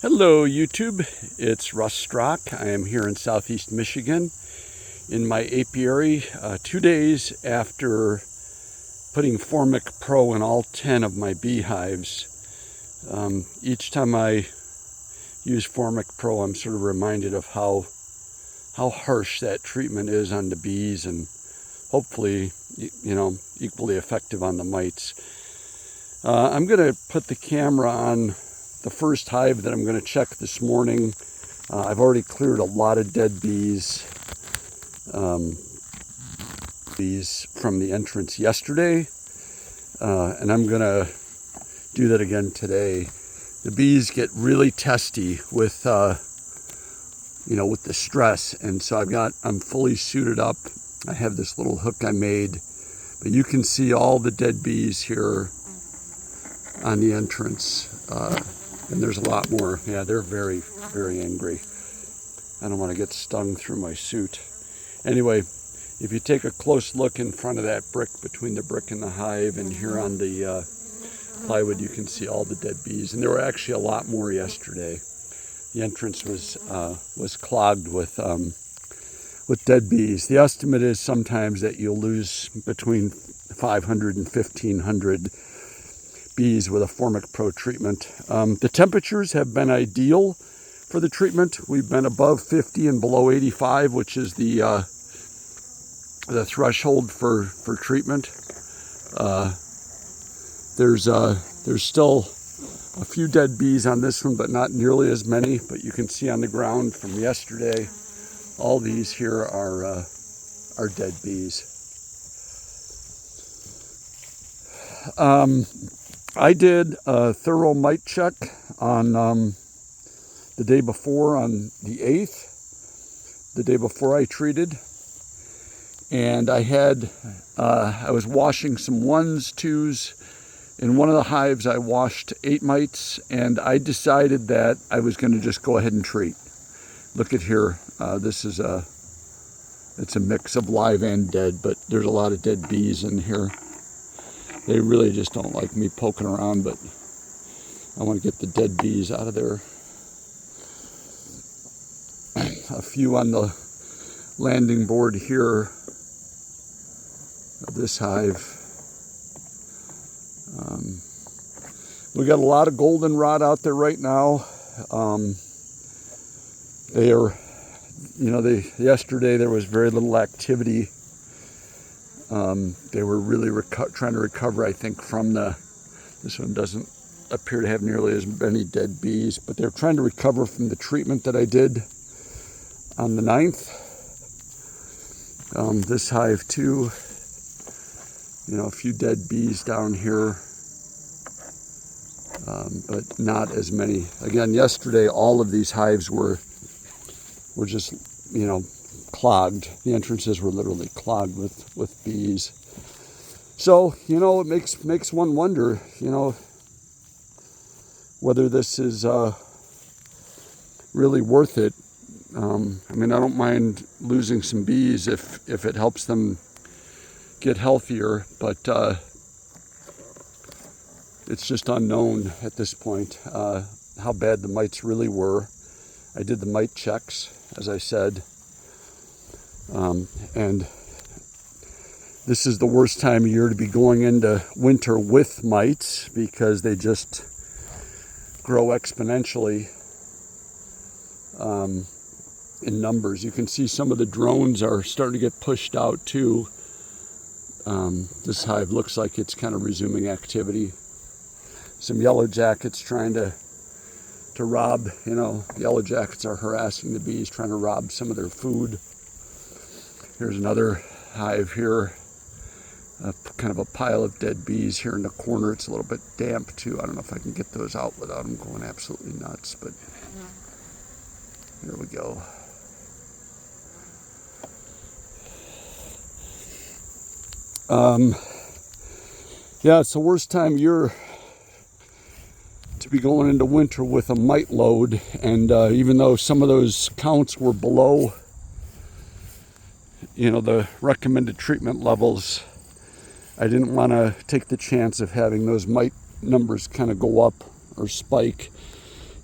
Hello YouTube, it's Russ Strock. I am here in southeast Michigan in my apiary 2 days after putting Formic Pro in all 10 of my beehives. Each time I use Formic Pro, I'm sort of reminded of how harsh that treatment is on the bees, and hopefully, equally effective on the mites. I'm going to put the camera on the first hive that I'm going to check this morning. I've already cleared a lot of dead bees from the entrance yesterday, and I'm going to do that again today. The bees get really testy with with the stress, and so I'm fully suited up. I have this little hook I made, but you can see all the dead bees here on the entrance. And there's a lot more. Yeah, they're very, very angry. I don't want to get stung through my suit. Anyway, if you take a close look in front of that brick, between the brick and the hive, and here on the plywood, you can see all the dead bees. And there were actually a lot more yesterday. The entrance was clogged with dead bees. The estimate is sometimes that you'll lose between 500 and 1,500 bees with a Formic Pro treatment. The temperatures have been ideal for the treatment. We've been above 50 and below 85, which is the threshold for treatment. There's still a few dead bees on this one, but not nearly as many. But you can see on the ground from yesterday, all these here are dead bees. I did a thorough mite check on the day before, on the 8th, the day before I treated. And I was washing some 1s, 2s. In one of the hives, I washed 8 mites, and I decided that I was going to just go ahead and treat. Look at here. It's a mix of live and dead, but there's a lot of dead bees in here. They really just don't like me poking around, but I want to get the dead bees out of there. A few on the landing board here of this hive. We got a lot of goldenrod out there right now. Yesterday there was very little activity. They were really trying to recover, I think, from this one doesn't appear to have nearly as many dead bees, but they're trying to recover from the treatment that I did on the 9th. This hive too, a few dead bees down here, but not as many. Again, yesterday all of these hives were just, clogged. The entrances were literally clogged with bees. So, it makes one wonder, whether this is really worth it. I don't mind losing some bees if it helps them get healthier, but it's just unknown at this point how bad the mites really were. I did the mite checks, as I said. And this is the worst time of year to be going into winter with mites, because they just grow exponentially in numbers. You can see some of the drones are starting to get pushed out too. This hive looks like it's kind of resuming activity. Some yellow jackets trying to rob, yellow jackets are harassing the bees, trying to rob some of their food. Here's another hive here, kind of a pile of dead bees here in the corner. It's a little bit damp too. I don't know if I can get those out without them going absolutely nuts, but here we go. Yeah, it's the worst time of year to be going into winter with a mite load, and even though some of those counts were below the recommended treatment levels, I didn't want to take the chance of having those mite numbers kind of go up or spike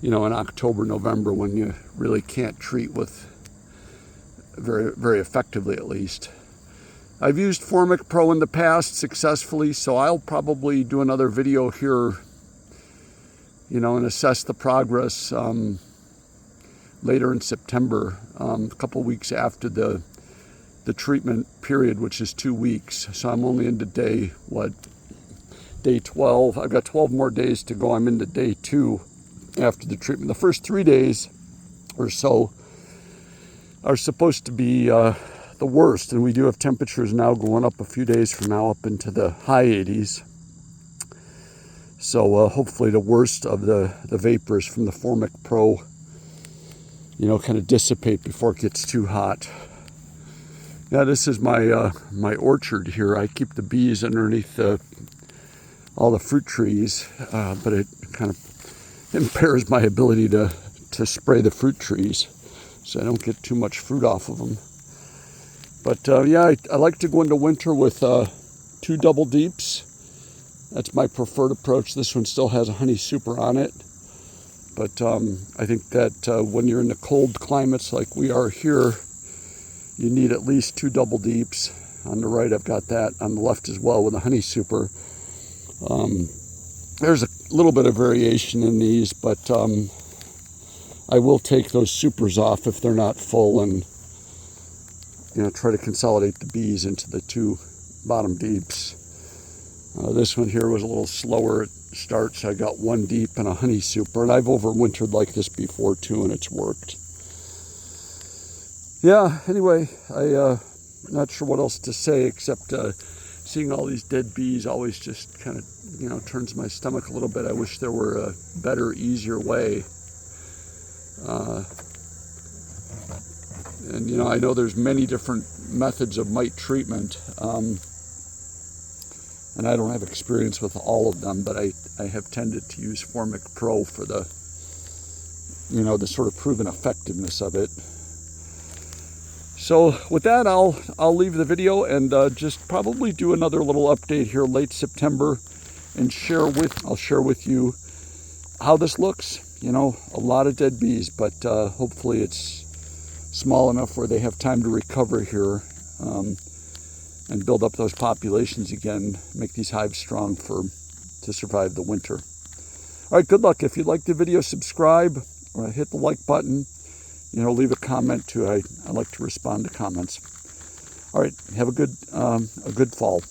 you know, in October, November, when you really can't treat with very, very effectively, at least. I've used Formic Pro in the past successfully, so I'll probably do another video here, you know, and assess the progress later in September, a couple weeks after the treatment period, which is 2 weeks. So I'm only into day 12. I've got 12 more days to go. I'm into day 2 after the treatment. The first 3 days or so are supposed to be the worst, and we do have temperatures now going up a few days from now up into the high 80s. So hopefully the worst of the vapors from the Formic Pro, you know, kind of dissipate before it gets too hot. Yeah, this is my my orchard here. I keep the bees underneath all the fruit trees, but it kind of impairs my ability to spray the fruit trees, so I don't get too much fruit off of them. But yeah, I like to go into winter with 2 double deeps. That's my preferred approach. This one still has a honey super on it, but I think that when you're in the cold climates like we are here, you need at least 2 double deeps. On the right, I've got that. On the left as well with a honey super. There's a little bit of variation in these, but I will take those supers off if they're not full, and you know, try to consolidate the bees into the 2 bottom deeps. This one here was a little slower at start, so I got 1 deep and a honey super, and I've overwintered like this before too, and it's worked. Yeah, anyway, I'm not sure what else to say, except seeing all these dead bees always just kind of, you know, turns my stomach a little bit. I wish there were a better, easier way. And, you know, I know there's many different methods of mite treatment, and I don't have experience with all of them, but I have tended to use Formic Pro for the, you know, the sort of proven effectiveness of it. So with that, I'll leave the video and just probably do another little update here late September, and I'll share with you how this looks. You know, a lot of dead bees, but hopefully it's small enough where they have time to recover here and build up those populations again, make these hives strong to survive the winter. All right, good luck. If you like the video, subscribe or hit the like button. You know, leave a comment too. I like to respond to comments. All right, have a good fall.